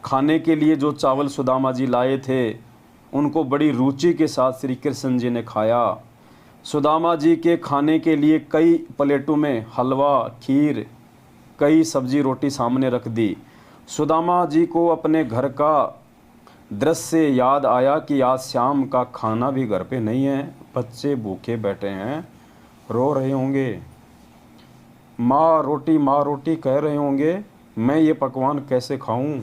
खाने के लिए जो चावल सुदामा जी लाए थे उनको बड़ी रुचि के साथ श्री कृष्ण जी ने खाया। सुदामा जी के खाने के लिए कई प्लेटों में हलवा, खीर, कई सब्जी रोटी सामने रख दी। सुदामा जी को अपने घर का दृश्य याद आया कि आज शाम का खाना भी घर पे नहीं है, बच्चे भूखे बैठे हैं, रो रहे होंगे, माँ रोटी कह रहे होंगे, मैं ये पकवान कैसे खाऊं?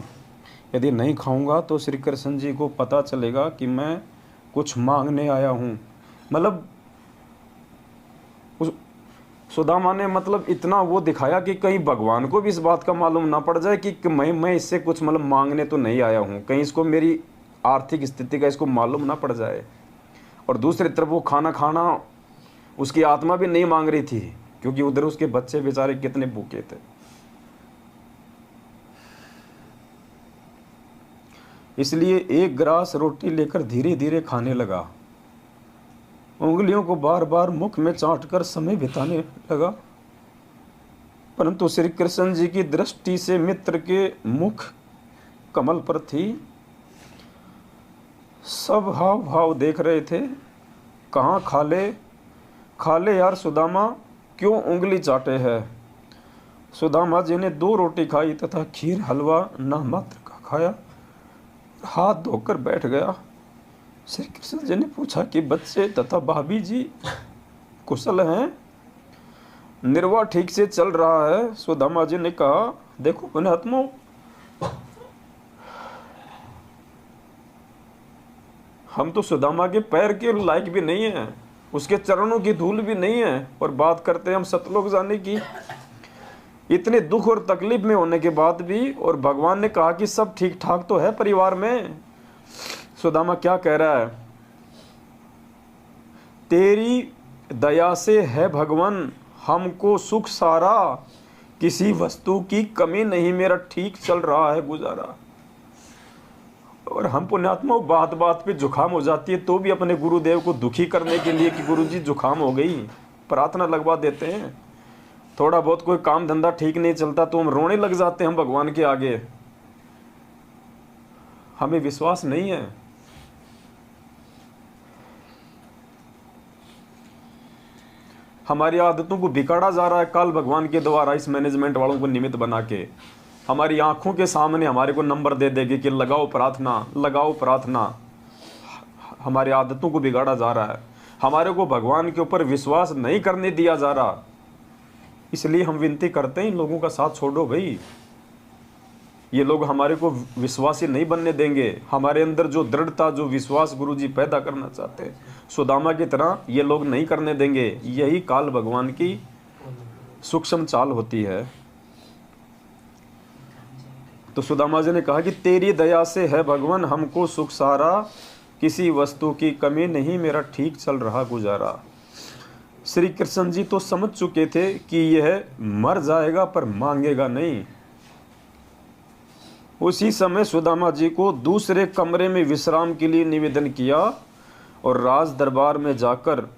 यदि नहीं खाऊंगा तो श्री कृष्ण जी को पता चलेगा कि मैं कुछ मांगने आया हूँ। मतलब उस सुदामा ने मतलब इतना वो दिखाया कि कहीं भगवान को भी इस बात का मालूम ना पड़ जाए कि मैं इससे कुछ मतलब मांगने तो नहीं आया हूँ, कहीं इसको मेरी आर्थिक स्थिति का इसको मालूम ना पड़ जाए। और दूसरी तरफ वो खाना खाना उसकी आत्मा भी नहीं मांग रही थी, क्योंकि उधर उसके बच्चे बेचारे कितने भूखे थे। इसलिए एक ग्रास रोटी लेकर धीरे धीरे खाने लगा, उंगलियों को बार बार मुख में चाटकर समय बिताने लगा। परंतु श्री कृष्ण जी की दृष्टि से मित्र के मुख कमल पर थी। सब हाव भाव देख रहे थे। कहाँ खा ले यार सुदामा, क्यों उंगली चाटे है? सुदामा जी ने 2 रोटी खाई तथा खीर हलवा ना मात्र का खाया, हाथ धोकर बैठ गया। श्री कृष्ण जी ने पूछा कि बच्चे तथा भाभी जी कुशल हैं? निर्वाह ठीक से चल रहा है? सुदामा जी ने कहा, देखो पुण्यात्मों, हम तो सुदामा के पैर के लायक भी नहीं है, उसके चरणों की धूल भी नहीं है, और बात करते हैं हम सतलोक जाने की। इतने दुख और तकलीफ में होने के बाद भी, और भगवान ने कहा कि सब ठीक ठाक तो है परिवार में। सुदामा क्या कह रहा है? तेरी दया से है भगवान हमको सुख सारा, किसी वस्तु की कमी नहीं, मेरा ठीक चल रहा है गुजारा। और हम पुण्यात्मा बात बात पे जुखाम हो जाती है तो भी अपने गुरुदेव को दुखी करने के लिए कि गुरुजी जुखाम हो गई, प्रार्थना लगवा देते हैं। थोड़ा बहुत कोई काम धंधा ठीक नहीं चलता तो हम रोने लग जाते हैं हम भगवान के आगे। हमें विश्वास नहीं है। हमारी आदतों को बिगाड़ा जा रहा है काल भगवान के द्वारा, इस मैनेजमेंट वालों को निमित्त बना के। हमारी आंखों के सामने हमारे को नंबर दे देगी कि लगाओ प्रार्थना, लगाओ प्रार्थना। हमारी आदतों को बिगाड़ा जा रहा है, हमारे को भगवान के ऊपर विश्वास नहीं करने दिया जा रहा। इसलिए हम विनती करते हैं इन लोगों का साथ छोड़ो भाई, ये लोग हमारे को विश्वासी नहीं बनने देंगे। हमारे अंदर जो दृढ़ता, जो विश्वास गुरुजी पैदा करना चाहते हैं, सुदामा की तरह ये लोग नहीं करने देंगे। यही काल भगवान की सूक्ष्म चाल होती है। तो सुदामा जी ने कहा कि तेरी दया से है भगवान हमको सुख सारा, किसी वस्तु की कमी नहीं, मेरा ठीक चल रहा गुजारा। श्री कृष्ण जी तो समझ चुके थे कि यह मर जाएगा पर मांगेगा नहीं। उसी समय सुदामा जी को दूसरे कमरे में विश्राम के लिए निवेदन किया और राज दरबार में जाकर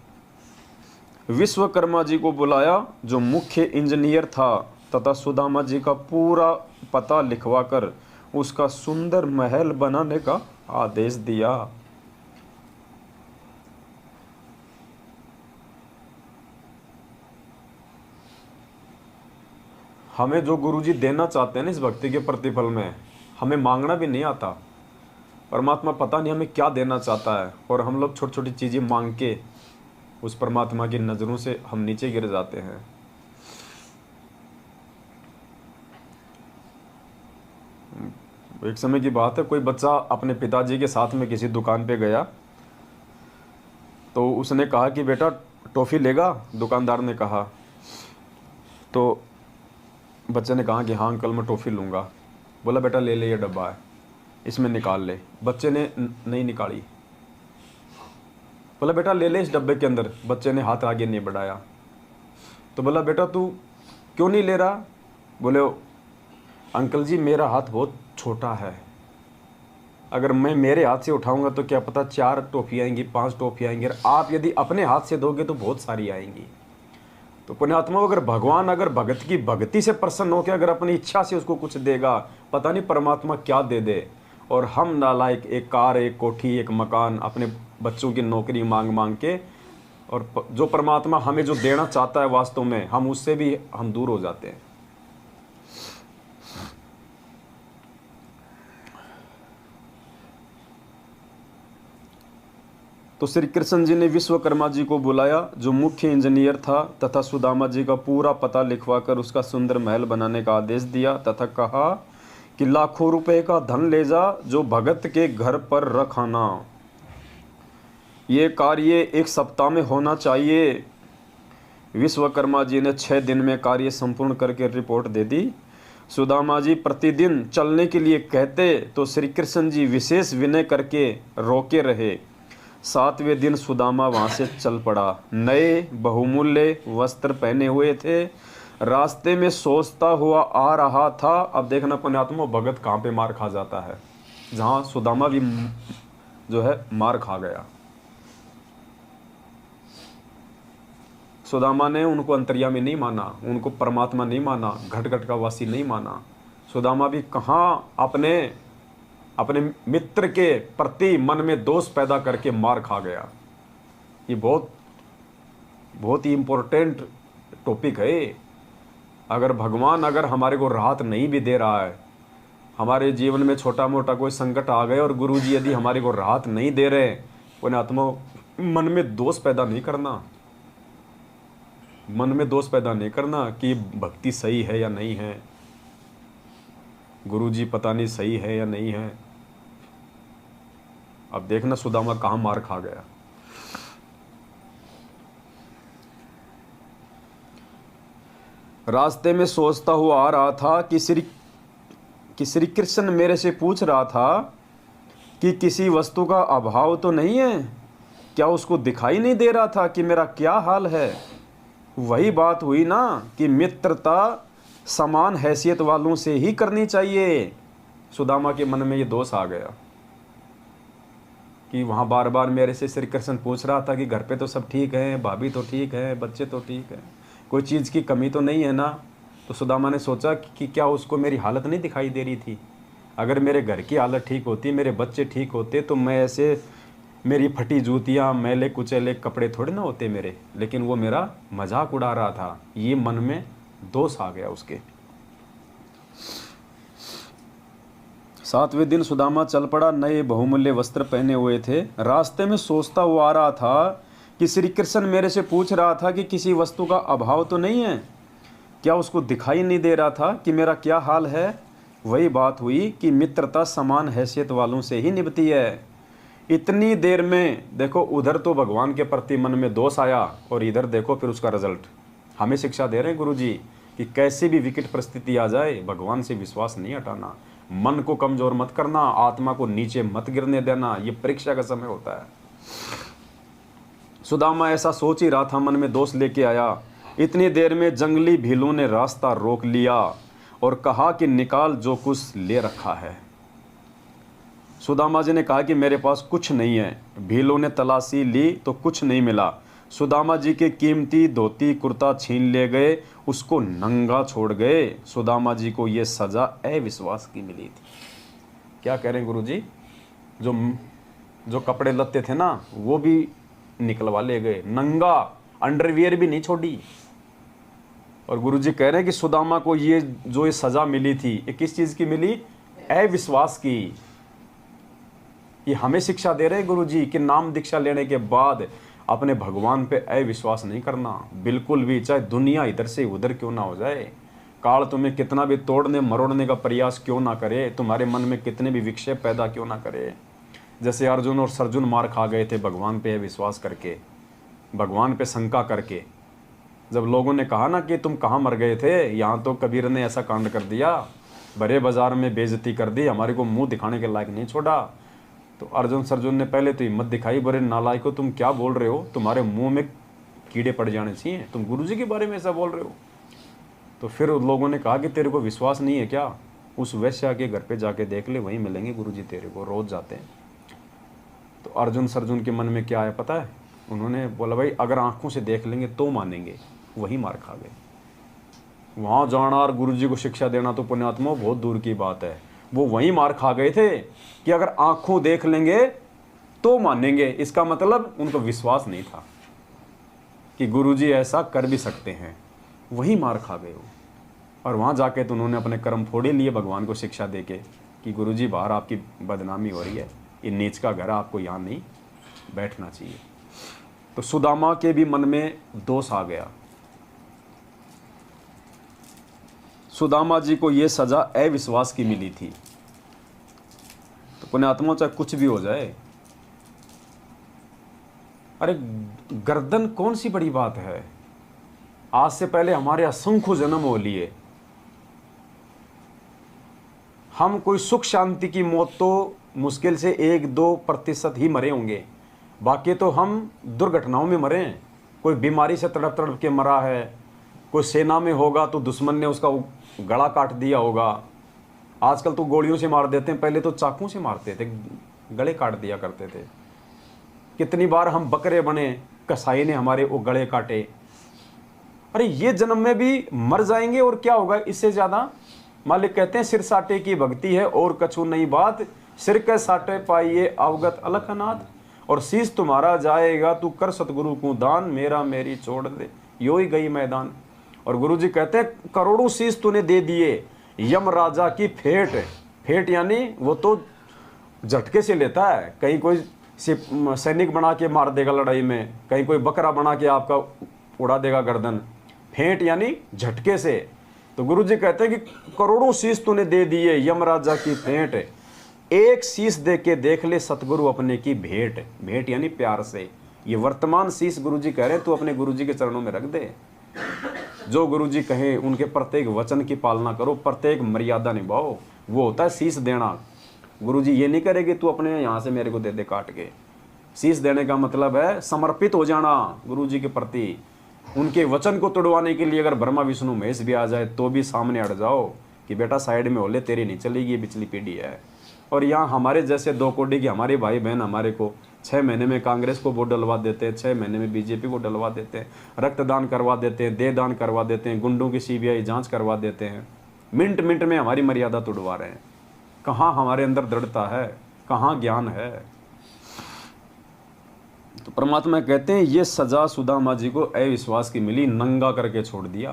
विश्वकर्मा जी को बुलाया, जो मुख्य इंजीनियर था, तथा सुदामा जी का पूरा पता लिखवाकर उसका सुंदर महल बनाने का आदेश दिया। हमें जो गुरुजी देना चाहते हैं ना इस भक्ति के प्रतिफल में, हमें मांगना भी नहीं आता। परमात्मा पता नहीं हमें क्या देना चाहता है, और हम लोग छोटी छोटी चीज़ें मांग के उस परमात्मा की नज़रों से हम नीचे गिर जाते हैं। एक समय की बात है, कोई बच्चा अपने पिताजी के साथ में किसी दुकान पे गया, तो उसने कहा कि बेटा टॉफ़ी लेगा? दुकानदार ने कहा। तो बच्चे ने कहा कि हाँ अंकल मैं टॉफ़ी लूँगा। बोला बेटा ले ले, ये डब्बा है, इसमें निकाल ले। बच्चे ने नहीं निकाली। बोला बेटा ले ले इस डब्बे के अंदर। बच्चे ने हाथ आगे नहीं बढ़ाया। तो बोला बेटा तू क्यों नहीं ले रहा? बोले अंकल जी मेरा हाथ बहुत छोटा है, अगर मैं मेरे हाथ से उठाऊंगा तो क्या पता 4 टॉफ़ी आएंगी, 5 टॉफ़ी आएंगी, और आप यदि अपने हाथ से दोगे तो बहुत सारी आएंगी। तो पुण्यात्मा, अगर भगवान अगर भगत की भक्ति से प्रसन्न होकर अगर अपनी इच्छा से उसको कुछ देगा, पता नहीं परमात्मा क्या दे दे। और हम नालायक एक कार, एक कोठी, एक मकान, अपने बच्चों की नौकरी मांग मांग के, और जो परमात्मा हमें जो देना चाहता है वास्तव में, हम उससे भी हम दूर हो जाते हैं। तो श्री कृष्ण जी ने विश्वकर्मा जी को बुलाया, जो मुख्य इंजीनियर था, तथा सुदामा जी का पूरा पता लिखवाकर उसका सुंदर महल बनाने का आदेश दिया, तथा कहा कि लाखों रुपए का धन ले जा, जो भगत के घर पर रखाना। ये कार्य 1 सप्ताह में होना चाहिए। विश्वकर्मा जी ने 6 दिन में कार्य संपूर्ण करके रिपोर्ट दे दी। सुदामा जी प्रतिदिन चलने के लिए कहते तो श्री कृष्ण जी विशेष विनय करके रोके रहे। 7वें दिन सुदामा वहाँ से चल पड़ा। नए बहुमूल्य वस्त्र पहने हुए थे, रास्ते में सोचता हुआ आ रहा था। अब देखना पुण्यात्मा, भगत कहाँ पे मार खा जाता है, जहाँ सुदामा भी जो है मार खा गया। सुदामा ने उनको अंतर्यामी नहीं माना, उनको परमात्मा नहीं माना, घट घट का वासी नहीं माना। सुदामा भी कहाँ अपने मित्र के प्रति मन में दोष पैदा करके मार खा गया। ये बहुत ही इम्पोर्टेंट टॉपिक है। अगर भगवान अगर हमारे को राहत नहीं भी दे रहा है, हमारे जीवन में छोटा मोटा कोई संकट आ गए और गुरुजी यदि हमारे को राहत नहीं दे रहे, पुण्यात्मा, मन में दोष पैदा नहीं करना, मन में दोष पैदा नहीं करना कि भक्ति सही है या नहीं है, गुरुजी पता नहीं सही है या नहीं है। अब देखना सुदामा कहाँ मार खा गया। रास्ते में सोचता हुआ आ रहा था कि श्री कृष्ण मेरे से पूछ रहा था कि किसी वस्तु का अभाव तो नहीं है। क्या उसको दिखाई नहीं दे रहा था कि मेरा क्या हाल है? वही बात हुई ना कि मित्रता समान हैसियत वालों से ही करनी चाहिए। सुदामा के मन में ये दोष आ गया कि वहाँ बार बार मेरे से श्री कृष्ण पूछ रहा था कि घर पे तो सब ठीक है, भाभी तो ठीक है, बच्चे तो ठीक है, कोई चीज़ की कमी तो नहीं है ना। तो सुदामा ने सोचा कि क्या उसको मेरी हालत नहीं दिखाई दे रही थी? अगर मेरे घर की हालत ठीक होती, मेरे बच्चे ठीक होते, तो मैं ऐसे मेरी फटी जूतियाँ, मैले कुचैले कपड़े थोड़े ना होते मेरे। लेकिन वो मेरा मजाक उड़ा रहा था। ये मन में दोष आ गया उसके। 7वें दिन सुदामा चल पड़ा। नए बहुमूल्य वस्त्र पहने हुए थे। रास्ते में सोचता हुआ आ रहा था कि श्री कृष्ण मेरे से पूछ रहा था कि किसी वस्तु का अभाव तो नहीं है। क्या उसको दिखाई नहीं दे रहा था कि मेरा क्या हाल है? वही बात हुई कि मित्रता समान हैसियत वालों से ही निभती है। इतनी देर में देखो, उधर तो भगवान के प्रति मन में दोष आया और इधर देखो फिर उसका रिजल्ट। हमें शिक्षा दे रहे हैं गुरुजी कि कैसे भी विकट परिस्थिति आ जाए, भगवान से विश्वास नहीं हटाना, मन को कमजोर मत करना, आत्मा को नीचे मत गिरने देना। ये परीक्षा का समय होता है। सुदामा ऐसा सोच ही रहा था, मन में दोष लेके आया। इतनी देर में जंगली भीलों ने रास्ता रोक लिया और कहा कि निकाल जो कुछ ले रखा है। सुदामा जी ने कहा कि मेरे पास कुछ नहीं है। भीलों ने तलाशी ली तो कुछ नहीं मिला। सुदामा जी के कीमती धोती कुर्ता छीन ले गए, उसको नंगा छोड़ गए। सुदामा जी को ये सजा अविश्वास की मिली थी। क्या कह रहे हैं गुरुजी? जो कपड़े लत्ते थे ना, वो भी निकलवा ले गए, नंगा, अंडरवियर भी नहीं छोड़ी। और गुरुजी कह रहे हैं कि सुदामा को ये सजा मिली थी, ये किस चीज की मिली? अविश्वास की। ये हमें शिक्षा दे रहे हैं गुरुजी कि नाम दीक्षा लेने के बाद अपने भगवान पे अविश्वास नहीं करना बिल्कुल भी, चाहे दुनिया इधर से उधर क्यों ना हो जाए, काल तुम्हें कितना भी तोड़ने मरोड़ने का प्रयास क्यों ना करे, तुम्हारे मन में कितने भी विक्षेप पैदा क्यों ना करे। जैसे अर्जुन और अर्जुन मार खा गए थे भगवान पे अविश्वास करके, भगवान पे शंका करके। जब लोगों ने कहा ना कि तुम कहाँ मर गए थे, यहाँ तो कबीर ने ऐसा कांड कर दिया, बड़े बाजार में बेइज्जती कर दी, हमारे को मुंह दिखाने के लायक नहीं छोड़ा, तो अर्जुन ने पहले तो हिम्मत दिखाई, बड़े नालायको तुम क्या बोल रहे हो, तुम्हारे मुंह में कीड़े पड़ जाने चाहिए, तुम गुरुजी के बारे में ऐसा बोल रहे हो। तो फिर लोगों ने कहा कि तेरे को विश्वास नहीं है क्या? उस वैश्या के घर पे जाके देख ले, वहीं मिलेंगे गुरुजी तेरे को, रोज जाते हैं। तो अर्जुन के मन में क्या आया पता है? उन्होंने बोला भाई अगर आंखों से देख लेंगे तो मानेंगे, वही मार खा गए। वहाँ जाना और गुरु जी को शिक्षा देना तो पुण्यात्मा बहुत दूर की बात है। वो वहीं मार खा गए थे कि अगर आंखों देख लेंगे तो मानेंगे। इसका मतलब उनको विश्वास नहीं था कि गुरु जी ऐसा कर भी सकते हैं। वहीं मार खा गए वो। और वहाँ जाके तो उन्होंने अपने कर्म फोड़े लिए भगवान को शिक्षा देके कि गुरु जी बाहर आपकी बदनामी हो रही है, ये नीच का घर है, आपको यहाँ नहीं बैठना चाहिए। तो सुदामा के भी मन में दोष आ गया। सुदामा जी को ये सजा अविश्वास की मिली थी। तो पुण्यात्मा चाहे कुछ भी हो जाए, अरे गर्दन कौन सी बड़ी बात है। आज से पहले हमारे असंख्य जन्म हो लिए, हम कोई सुख शांति की मौत तो मुश्किल से 1-2% ही मरे होंगे, बाकी तो हम दुर्घटनाओं में मरे हैं। कोई बीमारी से तड़प तड़प के मरा है, कोई सेना में होगा तो दुश्मन ने उसका गला काट दिया होगा। आजकल तो गोलियों से मार देते हैं, पहले तो चाकू से मारते थे, गले काट दिया करते थे। कितनी बार हम बकरे बने, कसाई ने हमारे वो गले काटे। अरे ये जन्म में भी मर जाएंगे और क्या होगा इससे ज़्यादा। मालिक कहते हैं सिर साटे की भक्ति है और कछु नहीं बात, सिर के साटे पाइए अवगत अलखनाथ। और शीश तुम्हारा जाएगा तू कर सतगुरु को दान, मेरा मेरी छोड़ दे यो ही गई मैदान। और गुरु जी कहते हैं करोड़ों शीश तूने दे दिए यम राजा की फेट। फेट यानी वो तो झटके से लेता है, कहीं कोई सैनिक बना के मार देगा लड़ाई में, कहीं कोई बकरा बना के आपका उड़ा देगा गर्दन। फेंट यानी झटके से। तो गुरु जी कहते हैं कि करोड़ों शीश तूने दे दिए यमराजा की फेंट, एक शीश दे के देख ले सतगुरु अपने की भेंट। भेंट यानी प्यार से। ये वर्तमान शीश गुरु जी कह रहे हैं तू अपने गुरु जी के चरणों में रख दे। जो गुरु जी कहें उनके प्रत्येक वचन की पालना करो, प्रत्येक मर्यादा निभाओ, वो होता है शीश देना। गुरु जी ये नहीं करेगी तू अपने यहाँ से मेरे को दे दे काट के। शीश देने का मतलब है समर्पित हो जाना गुरु जी के प्रति। उनके वचन को तोड़वाने के लिए अगर ब्रह्मा विष्णु महेश भी आ जाए तो भी सामने अड़ जाओ कि बेटा साइड में हो ले, तेरी नहीं चलेगी, ये पिछली पीढ़ी है। और यहाँ हमारे जैसे 2 कोड़ी के हमारे भाई बहन हमारे को 6 महीने में कांग्रेस को वोट डलवा देते हैं, 6 महीने में बीजेपी को डलवा देते हैं, रक्तदान करवा देते हैं, देह दान करवा देते हैं, गुंडों की सीबीआई जांच करवा देते हैं। मिनट मिनट में हमारी मर्यादा तोड़वा रहे हैं। कहाँ हमारे अंदर दृढ़ता है, कहाँ ज्ञान है। तो परमात्मा कहते हैं ये सजा सुदामा जी को अविश्वास की मिली, नंगा करके छोड़ दिया।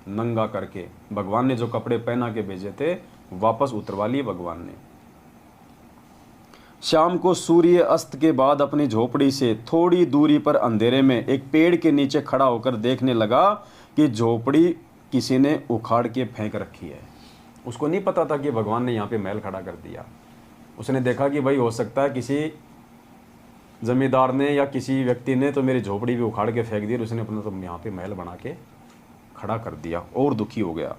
नंगा करके भगवान ने जो कपड़े पहना के भेजे थे वापस उतरवा लिए भगवान ने। शाम को सूर्य अस्त के बाद अपनी झोपड़ी से थोड़ी दूरी पर अंधेरे में एक पेड़ के नीचे खड़ा होकर देखने लगा कि झोपड़ी किसी ने उखाड़ के फेंक रखी है। उसको नहीं पता था कि भगवान ने यहाँ पे महल खड़ा कर दिया। उसने देखा कि भाई हो सकता है किसी जमींदार ने या किसी व्यक्ति ने तो मेरी झोपड़ी भी उखाड़ के फेंक दी, उसने अपना तो यहाँ पे महल बना के खड़ा कर दिया। और दुखी हो गया।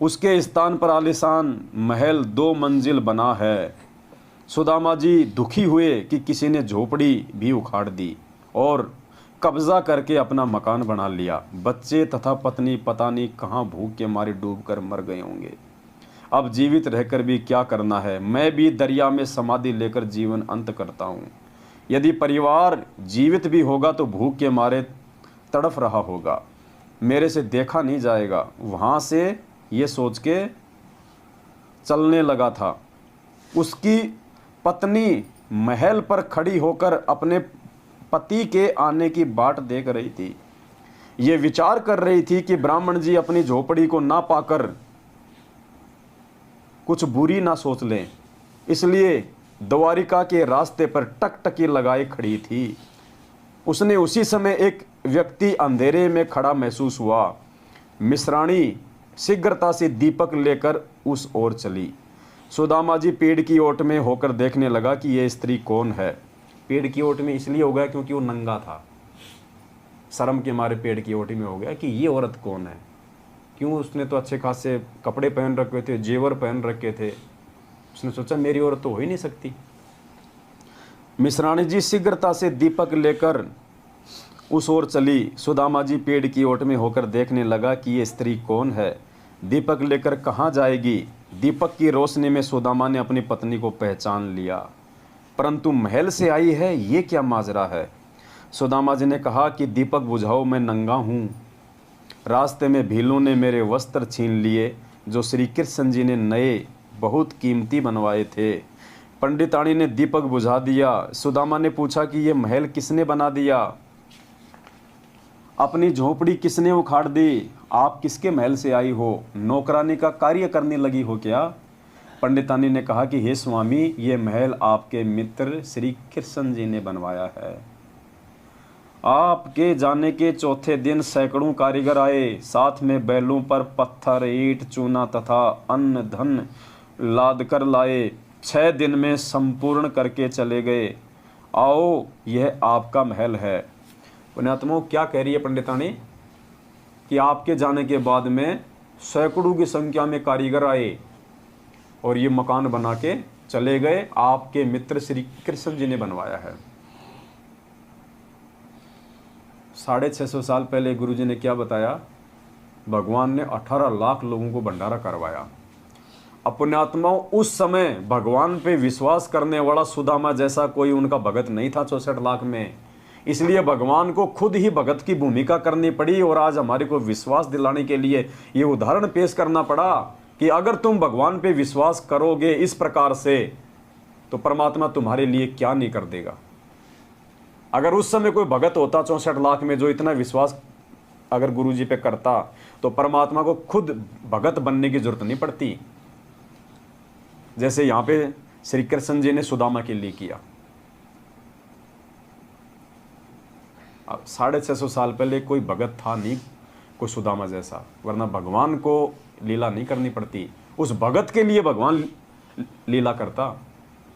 उसके स्थान पर आलीशान महल 2 मंजिल बना है। सुदामा जी दुखी हुए कि किसी ने झोपड़ी भी उखाड़ दी और कब्जा करके अपना मकान बना लिया। बच्चे तथा पत्नी पता नहीं कहाँ भूख के मारे डूब कर मर गए होंगे। अब जीवित रहकर भी क्या करना है, मैं भी दरिया में समाधि लेकर जीवन अंत करता हूँ। यदि परिवार जीवित भी होगा तो भूख के मारे तड़फ रहा होगा, मेरे से देखा नहीं जाएगा। वहाँ से ये सोच के चलने लगा था। उसकी पत्नी महल पर खड़ी होकर अपने पति के आने की बाट देख रही थी। ये विचार कर रही थी कि ब्राह्मण जी अपनी झोपड़ी को ना पाकर कुछ बुरी ना सोच लें, इसलिए द्वारिका के रास्ते पर टकटकी लगाए खड़ी थी। उसने उसी समय एक व्यक्ति अंधेरे में खड़ा महसूस हुआ। मिश्राणी शीघ्रता से दीपक लेकर उस ओर चली। सुदामा जी पेड़ की ओट में होकर देखने लगा कि यह स्त्री कौन है। पेड़ की ओट में इसलिए हो गया क्योंकि वो नंगा था, शर्म के मारे पेड़ की ओट में हो गया कि ये औरत कौन है। क्यों, उसने तो अच्छे खासे कपड़े पहन रखे थे, जेवर पहन रखे थे। उसने सोचा मेरी औरत तो हो ही नहीं सकती। मिश्राणी जी शीघ्रता से दीपक लेकर उस ओर चली। सुदामा जी पेड़ की ओट में होकर देखने लगा कि ये स्त्री कौन है, दीपक लेकर कहाँ जाएगी। दीपक की रोशनी में सुदामा ने अपनी पत्नी को पहचान लिया, परंतु महल से आई है, ये क्या माजरा है। सुदामा जी ने कहा कि दीपक बुझाओ, मैं नंगा हूँ। रास्ते में भीलों ने मेरे वस्त्र छीन लिए, जो श्री कृष्ण जी ने नए बहुत कीमती बनवाए थे। पंडितानी ने दीपक बुझा दिया। सुदामा ने पूछा कि ये महल किसने बना दिया, अपनी झोपड़ी किसने उखाड़ दी, आप किसके महल से आई हो, नौकरानी का कार्य करने लगी हो क्या? पंडितानी ने कहा कि हे स्वामी, ये महल आपके मित्र श्री कृष्ण जी ने बनवाया है। आपके जाने के चौथे दिन सैकड़ों कारीगर आए, साथ में बैलों पर पत्थर, ईंट, चूना तथा अन्न धन लाद कर लाए। 6 दिन में संपूर्ण करके चले गए। आओ, यह आपका महल है। पुण्यात्माओं, क्या कह रही है पंडितानी कि आपके जाने के बाद में सैकड़ों की संख्या में कारीगर आए और ये मकान बना के चले गए। आपके मित्र श्री कृष्ण जी ने बनवाया है। 650 साल पहले गुरुजी ने क्या बताया? भगवान ने 18 लाख लोगों को भंडारा करवाया। पुण्यात्माओं, उस समय भगवान पे विश्वास करने वाला सुदामा जैसा कोई उनका भगत नहीं था 64 लाख में। इसलिए भगवान को खुद ही भगत की भूमिका करनी पड़ी और आज हमारे को विश्वास दिलाने के लिए ये उदाहरण पेश करना पड़ा कि अगर तुम भगवान पे विश्वास करोगे इस प्रकार से, तो परमात्मा तुम्हारे लिए क्या नहीं कर देगा। अगर उस समय कोई भगत होता 64 लाख में जो इतना विश्वास अगर गुरु जी पे करता, तो परमात्मा को खुद भगत बनने की जरूरत नहीं पड़ती, जैसे यहाँ पे श्री कृष्ण जी ने सुदामा के लिए किया। अब 650 साल पहले कोई भगत था नहीं कोई सुदामा जैसा, वरना भगवान को लीला नहीं करनी पड़ती। उस भगत के लिए भगवान लीला करता,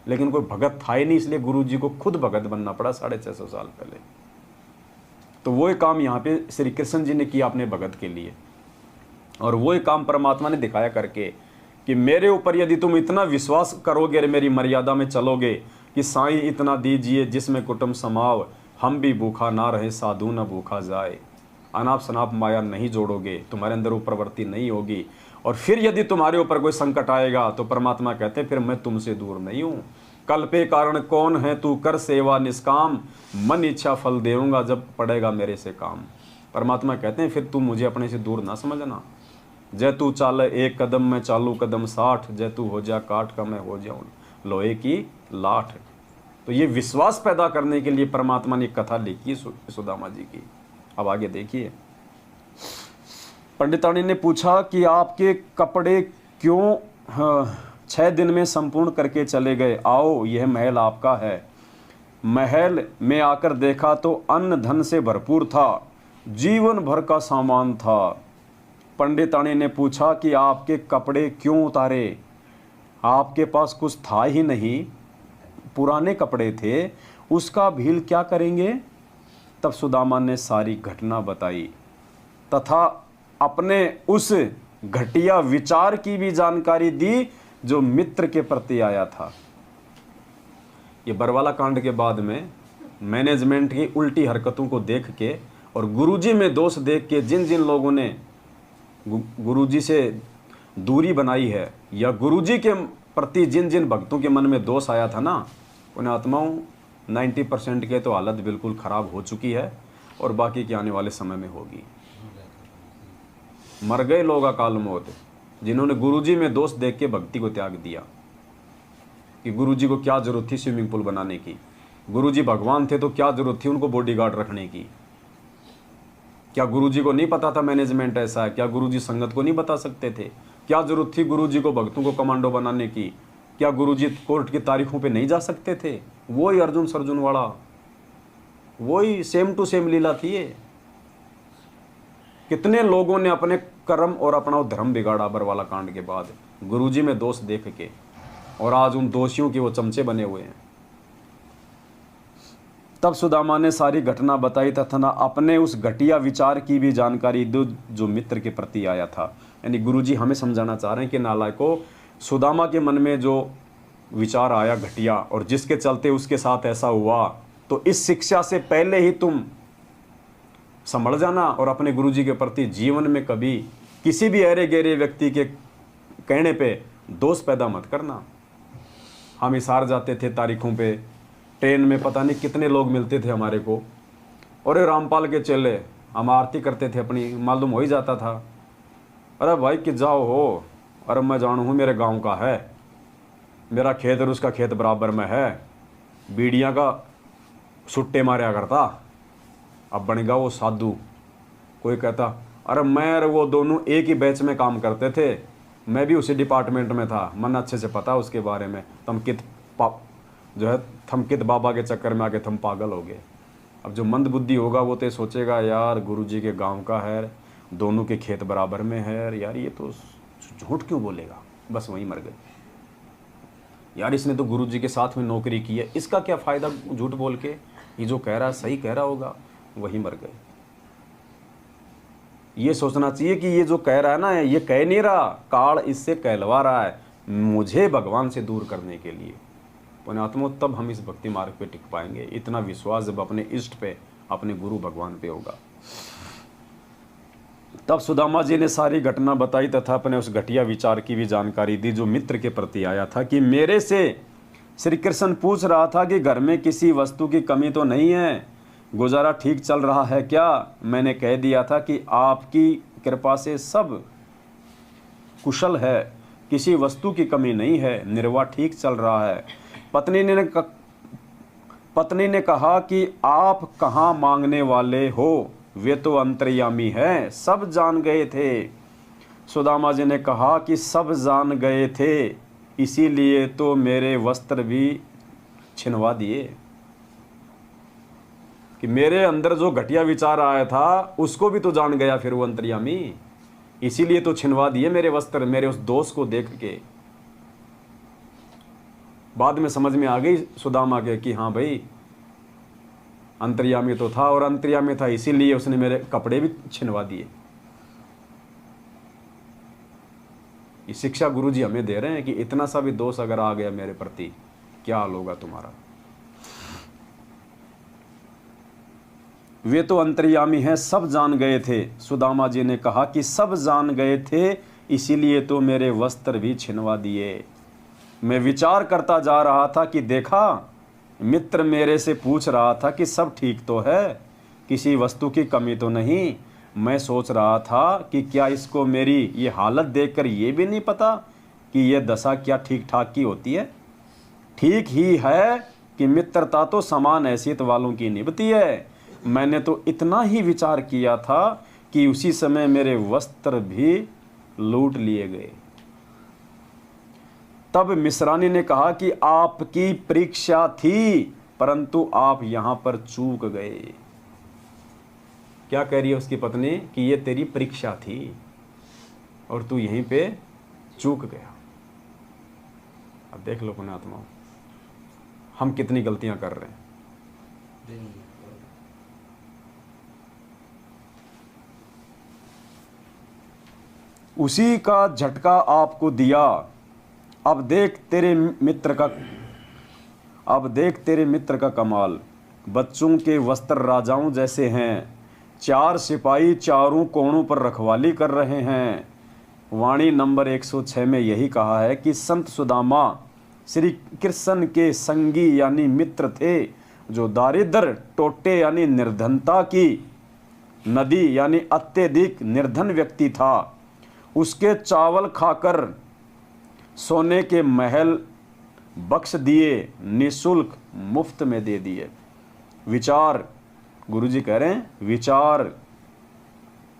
लेकिन कोई भगत था ही नहीं, इसलिए गुरु जी को खुद भगत बनना पड़ा 650 साल पहले। तो वो एक काम यहाँ पे श्री कृष्ण जी ने किया अपने भगत के लिए, और वो एक काम परमात्मा ने दिखाया करके कि मेरे ऊपर यदि तुम इतना विश्वास करोगे और मेरी मर्यादा में चलोगे कि साईं इतना दीजिए जिसमें कुटुंब समाव, हम भी भूखा ना रहे साधु न भूखा जाए, अनाप शनाप माया नहीं जोड़ोगे, तुम्हारे अंदर वो प्रवृत्ति नहीं होगी, और फिर यदि तुम्हारे ऊपर कोई संकट आएगा तो परमात्मा कहते हैं फिर मैं तुमसे दूर नहीं हूँ। कल पे कारण कौन है, तू कर सेवा निष्काम, मन इच्छा फल देऊंगा जब पड़ेगा मेरे से काम। परमात्मा कहते हैं फिर तू मुझे अपने से दूर ना समझना। जय तू चाल 1 कदम मैं चालू कदम 60, जय तू हो जा काठ का मैं हो जाऊँ लोहे की लाठ। तो ये विश्वास पैदा करने के लिए परमात्मा ने कथा लिखी सुदामा जी की। अब आगे देखिए, पंडितानी ने पूछा कि आपके कपड़े क्यों 6 दिन में संपूर्ण करके चले गए? आओ, यह महल आपका है। महल में आकर देखा तो अन्न धन से भरपूर था, जीवन भर का सामान था। पंडितानी ने पूछा कि आपके कपड़े क्यों उतारे? आपके पास कुछ था ही नहीं, पुराने कपड़े थे, उसका भील क्या करेंगे? तब सुदामा ने सारी घटना बताई तथा अपने उस घटिया विचार की भी जानकारी दी जो मित्र के प्रति आया था। ये बरवाला कांड के बाद में मैनेजमेंट की उल्टी हरकतों को देख के और गुरुजी में दोष देख के जिन जिन लोगों ने गुरुजी से दूरी बनाई है, या गुरुजी के प्रति जिन जिन भक्तों के मन में दोष आया था ना, उन आत्माओं 90% के तो हालत बिल्कुल ख़राब हो चुकी है और बाकी के आने वाले समय में होगी। मर गए लोग अकाल मौत, जिन्होंने गुरुजी में दोष देख के भक्ति को त्याग दिया कि गुरुजी को क्या जरूरत थी स्विमिंग पूल बनाने की। गुरुजी भगवान थे तो क्या जरूरत थी उनको बॉडीगार्ड रखने की? क्या गुरुजी को नहीं पता था मैनेजमेंट ऐसा है? क्या गुरुजी संगत को नहीं बता सकते थे? क्या जरूरत थी गुरुजी को भक्तों को कमांडो बनाने की? क्या गुरुजी कोर्ट की तारीखों पे नहीं जा सकते थे? वही अर्जुन सर्जुन वाला, वही सेम टू सेम लीला थी ये। कितने लोगों ने अपने कर्म और अपना धर्म बिगाड़ा बरवाला कांड के बाद गुरुजी में दोष देख के, और आज उन दोषियों के वो चमचे बने हुए हैं। तब सुदामा ने सारी घटना बताई तथा अपने उस घटिया विचार की भी जानकारी दी जो मित्र के प्रति आया था। यानी गुरुजी हमें समझाना चाह रहे हैं कि नालायकों, सुदामा के मन में जो विचार आया घटिया और जिसके चलते उसके साथ ऐसा हुआ, तो इस शिक्षा से पहले ही तुम संभल जाना और अपने गुरुजी के प्रति जीवन में कभी किसी भी अरे गहरे व्यक्ति के कहने पे दोष पैदा मत करना। हम हिसार जाते थे तारीखों पे, ट्रेन में पता नहीं कितने लोग मिलते थे हमारे को, और रामपाल के चेले हम आरती करते थे अपनी, मालूम हो ही जाता था। अरे भाई कि जाओ हो, अरे मैं जानू हूँ मेरे गांव का है, मेरा खेत और उसका खेत बराबर में है, बीड़ियाँ का सुट्टे मारा करता। अब बन गया वो साधु। कोई कहता अरे मैं और वो दोनों एक ही बैच में काम करते थे, मैं भी उसी डिपार्टमेंट में था, मन अच्छे से पता उसके बारे में, थमकित बाबा के चक्कर में आके थम पागल हो गए। अब जो मंद बुद्धि होगा वो तो सोचेगा यार गुरुजी के गांव का है, दोनों के खेत बराबर में है, यार ये तो झूठ क्यों बोलेगा, बस वहीं मर गए। यार इसने तो गुरुजी के साथ में नौकरी की है, इसका क्या फ़ायदा झूठ बोल के, ये जो कह रहा है सही कह रहा होगा, वहीं मर गए। ये सोचना चाहिए कि ये जो कह रहा है ना, ये कह नहीं रहा, काल इससे कहलवा रहा है मुझे भगवान से दूर करने के लिए। पुण्यात्मों, तब हम इस भक्ति मार्ग पे टिक पाएंगे। इतना विश्वास जब अपने इष्ट पे, अपने गुरु भगवान पे होगा। तब सुदामा जी ने सारी घटना बताई तथा अपने उस घटिया विचार की भी जानकारी दी जो मित्र के प्रति आया था, कि मेरे से श्री कृष्ण पूछ रहा था कि घर में किसी वस्तु की कमी तो नहीं है, गुजारा ठीक चल रहा है क्या। मैंने कह दिया था कि आपकी कृपा से सब कुशल है, किसी वस्तु की कमी नहीं है, निर्वाह ठीक चल रहा है। पत्नी ने कहा कि आप कहाँ मांगने वाले हो, वे तो अंतर्यामी है, सब जान गए थे। सुदामा जी ने कहा कि सब जान गए थे, इसीलिए तो मेरे वस्त्र भी छिनवा दिए, कि मेरे अंदर जो घटिया विचार आया था उसको भी तो जान गया फिर वो अंतर्यामी, इसीलिए तो छिनवा दिए मेरे वस्त्र, मेरे उस दोष को देख के। बाद में समझ में आ गई सुदामा के कि हाँ भाई अंतर्यामी तो था, और अंतर्यामी था इसीलिए उसने मेरे कपड़े भी छिनवा दिए। ये शिक्षा गुरुजी हमें दे रहे हैं कि इतना सा भी दोष अगर आ गया मेरे प्रति, क्या हाल होगा तुम्हारा। वे तो अंतर्यामी हैं, सब जान गए थे। सुदामा जी ने कहा कि सब जान गए थे, इसीलिए तो मेरे वस्त्र भी छिनवा दिए। मैं विचार करता जा रहा था कि देखा, मित्र मेरे से पूछ रहा था कि सब ठीक तो है, किसी वस्तु की कमी तो नहीं। मैं सोच रहा था कि क्या इसको मेरी ये हालत देखकर ये भी नहीं पता कि ये दशा क्या ठीक ठाक की होती है। ठीक ही है कि मित्रता तो समान हैसियत वालों की निभती है। मैंने तो इतना ही विचार किया था कि उसी समय मेरे वस्त्र भी लूट लिए गए। तब मिश्रानी ने कहा कि आपकी परीक्षा थी, परंतु आप यहां पर चूक गए। क्या कह रही है उसकी पत्नी कि ये तेरी परीक्षा थी और तू यहीं पे चूक गया। अब देख लो पुण्यात्मा, हम कितनी गलतियां कर रहे हैं। उसी का झटका आपको दिया। अब देख तेरे मित्र का कमाल। बच्चों के वस्त्र राजाओं जैसे हैं, 4 सिपाही चारों कोणों पर रखवाली कर रहे हैं। वाणी नंबर 106 में यही कहा है कि संत सुदामा श्री कृष्ण के संगी यानी मित्र थे, जो दारिद्र टोटे यानी निर्धनता की नदी यानी अत्यधिक निर्धन व्यक्ति था। उसके चावल खाकर सोने के महल बख्श दिए, निःशुल्क मुफ्त में दे दिए। विचार, गुरुजी कह रहे हैं विचार।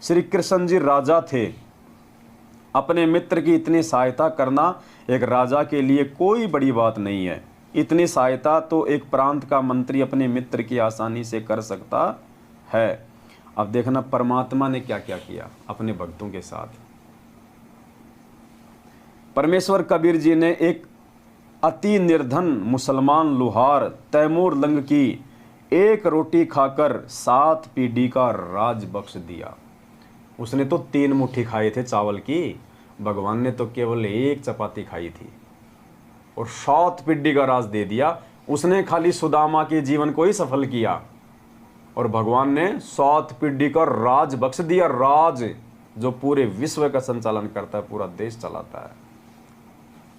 श्री कृष्ण जी राजा थे, अपने मित्र की इतनी सहायता करना एक राजा के लिए कोई बड़ी बात नहीं है। इतनी सहायता तो एक प्रांत का मंत्री अपने मित्र की आसानी से कर सकता है। अब देखना परमात्मा ने क्या क्या किया अपने भक्तों के साथ। परमेश्वर कबीर जी ने एक अति निर्धन मुसलमान लुहार तैमूर लंग की 1 रोटी खाकर 7 पीढ़ी का राज बख्श दिया। उसने तो 3 मुट्ठी खाए थे चावल की, भगवान ने तो केवल 1 चपाती खाई थी और 7 पीढ़ी का राज दे दिया। उसने खाली सुदामा के जीवन को ही सफल किया और भगवान ने 7 पीढ़ी का राज बख्श दिया। राज जो पूरे विश्व का संचालन करता है, पूरा देश चलाता है।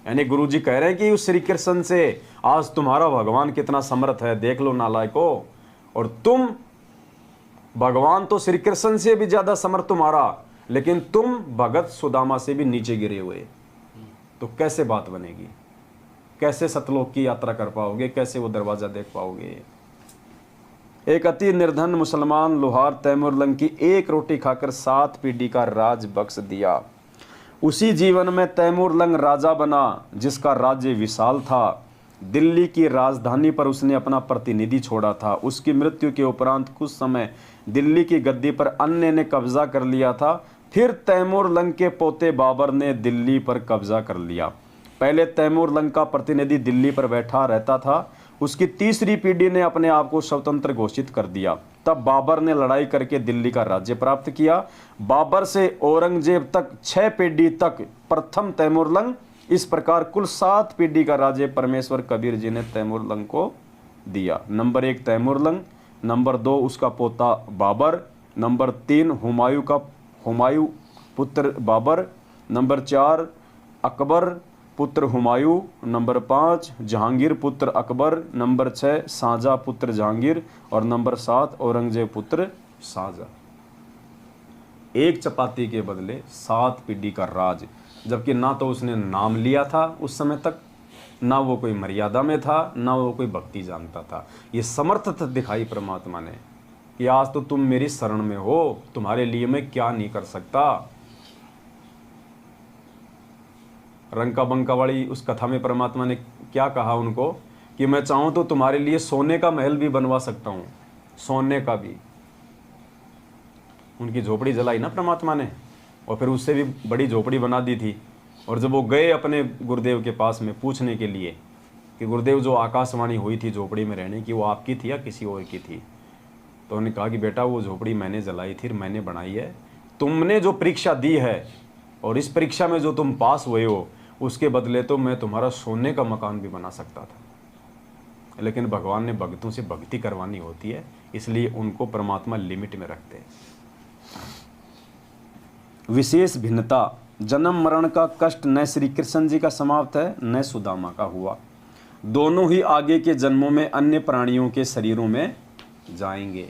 यानी गुरुजी कह रहे हैं कि उस श्री कृष्ण से आज तुम्हारा भगवान कितना समर्थ है, देख लो नालायको। और तुम भगवान तो श्री कृष्ण से भी ज्यादा समर्थ तुम्हारा, लेकिन तुम भगत सुदामा से भी नीचे गिरे हुए, तो कैसे बात बनेगी? कैसे सतलोक की यात्रा कर पाओगे? कैसे वो दरवाजा देख पाओगे? एक अति निर्धन मुसलमान लोहार तैमूरलंग की एक रोटी खाकर 7 पीढ़ी का राज बख्श दिया। उसी जीवन में तैमूरलंग राजा बना, जिसका राज्य विशाल था। दिल्ली की राजधानी पर उसने अपना प्रतिनिधि छोड़ा था। उसकी मृत्यु के उपरांत कुछ समय दिल्ली की गद्दी पर अन्य ने कब्जा कर लिया था। फिर तैमूरलंग के पोते बाबर ने दिल्ली पर कब्जा कर लिया। पहले तैमूरलंग का प्रतिनिधि दिल्ली पर बैठा रहता था। उसकी तीसरी पीढ़ी ने अपने आप को स्वतंत्र घोषित कर दिया। तब बाबर ने लड़ाई करके दिल्ली का राज्य प्राप्त किया। बाबर से औरंगजेब तक 6 पीढ़ी तक प्रथम तैमूरलंग। इस प्रकार कुल 7 पीढ़ी का राज्य परमेश्वर कबीर जी ने तैमूरलंग को दिया। नंबर 1 तैमूरलंग, नंबर 2 उसका पोता बाबर, नंबर 3 हुमायूं पुत्र बाबर, नंबर 4 अकबर पुत्र हुमायूं, नंबर 5 जहांगीर पुत्र अकबर, नंबर 6 शाहजहां पुत्र जहांगीर और नंबर 7 औरंगजेब पुत्र शाहजहां। एक चपाती के बदले 7 पीढ़ी का राज, जबकि ना तो उसने नाम लिया था उस समय तक, ना वो कोई मर्यादा में था, ना वो कोई भक्ति जानता था। ये समर्थता दिखाई परमात्मा ने कि आज तो तुम मेरी शरण में हो, तुम्हारे लिए मैं क्या नहीं कर सकता। रंका बंका वाली उस कथा में परमात्मा ने क्या कहा उनको कि मैं चाहूं तो तुम्हारे लिए सोने का महल भी बनवा सकता हूं, सोने का भी। उनकी झोपड़ी जलाई ना परमात्मा ने, और फिर उससे भी बड़ी झोपड़ी बना दी थी। और जब वो गए अपने गुरुदेव के पास में पूछने के लिए कि गुरुदेव जो आकाशवाणी हुई थी झोपड़ी में रहने की, वो आपकी थी या किसी और की थी, तो उन्होंने कहा कि बेटा वो झोपड़ी मैंने जलाई थी, मैंने बनाई है। तुमने जो परीक्षा दी है और इस परीक्षा में जो तुम पास हुए हो, उसके बदले तो मैं तुम्हारा सोने का मकान भी बना सकता था। लेकिन भगवान ने भक्तों से भक्ति करवानी होती है, इसलिए उनको परमात्मा लिमिट में रखते हैं। विशेष भिन्नता, जन्म मरण का कष्ट न श्री कृष्ण जी का समाप्त है न सुदामा का हुआ। दोनों ही आगे के जन्मों में अन्य प्राणियों के शरीरों में जाएंगे।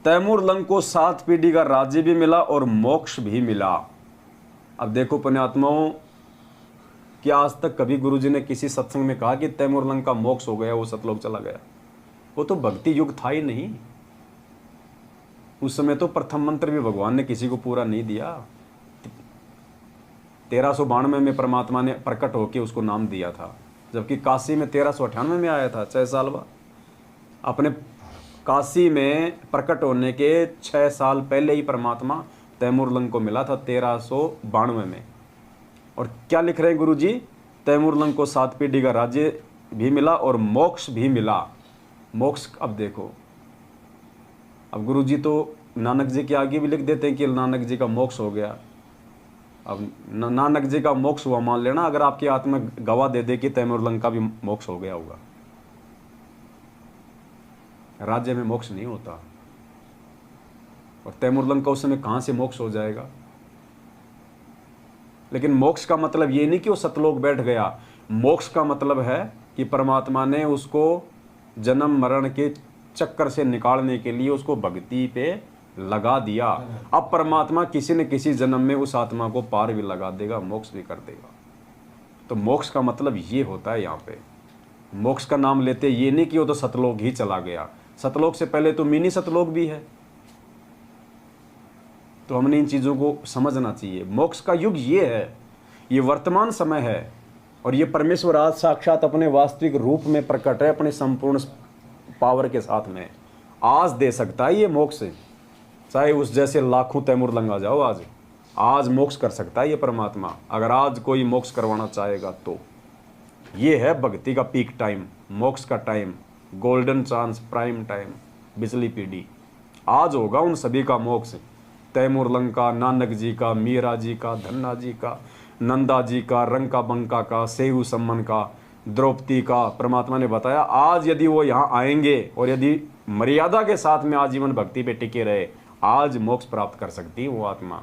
तैमूरलंग को 7 पीढ़ी का राज्य भी मिला और मोक्ष भी मिला। अब देखो पुण्यात्माओं, क्या आज तक कभी गुरुजी ने किसी सत्संग में कहा कि तैमूरलंग का मोक्ष हो गया, वो सतलोक चला गया? वो तो भक्ति युग था ही नहीं। उस समय तो प्रथम मंत्र भी भगवान ने किसी को पूरा नहीं दिया। 1392 में परमात्मा ने प्रकट होकर उसको नाम दिया था, जबकि काशी में 1398 में आया था, 6 साल बाद। अपने काशी में प्रकट होने के 6 साल पहले ही परमात्मा तैमूरलंग को मिला था 1392 में। और क्या लिख रहे हैं गुरुजी? तैमूरलंग को 7 पीढ़ी का राज्य भी मिला और मोक्ष भी मिला। मोक्ष, अब देखो, अब गुरुजी तो नानक जी के आगे भी लिख देते हैं कि नानक जी का मोक्ष हो गया। अब नानक जी का मोक्ष हुआ मान लेना, अगर आपकी आत्मा गवाह दे दे कि तैमूरलंग का भी मोक्ष हो गया होगा। राज्य में मोक्ष नहीं होता, और तैमूरलंग का उस समय कहां से मोक्ष हो जाएगा? लेकिन मोक्ष का मतलब ये नहीं कि वो सतलोक बैठ गया। मोक्ष का मतलब है कि परमात्मा ने उसको जन्म मरण के चक्कर से निकालने के लिए उसको भक्ति पे लगा दिया। अब परमात्मा किसी न किसी जन्म में उस आत्मा को पार भी लगा देगा, मोक्ष भी कर देगा। तो मोक्ष का मतलब ये होता है। यहाँ पे मोक्ष का नाम लेते ये नहीं कि वो तो सतलोक ही चला गया। सतलोक से पहले तो मिनी सतलोक भी है। तो हमने इन चीज़ों को समझना चाहिए। मोक्ष का युग ये है, ये वर्तमान समय है, और ये परमेश्वर आज साक्षात अपने वास्तविक रूप में प्रकट है, अपने संपूर्ण पावर के साथ में आज दे सकता है ये मोक्ष। चाहे उस जैसे लाखों तैमूरलंग आ जाओ, आज मोक्ष कर सकता है ये परमात्मा। अगर आज कोई मोक्ष करवाना चाहेगा तो ये है भक्ति का पीक टाइम, मोक्ष का time, golden chance, prime time, बिजली पीढ़ी। आज होगा उन सभी का मोक्ष, तैमूरलंग का, नानक जी का, मीरा जी का, धन्ना जी का, नंदा जी का, रंका बंका का, सेहू सम्मन का, द्रौपदी का। परमात्मा ने बताया आज यदि वो यहाँ आएंगे और यदि मर्यादा के साथ में आजीवन भक्ति पे टिके रहे, आज मोक्ष प्राप्त कर सकती है वो आत्मा।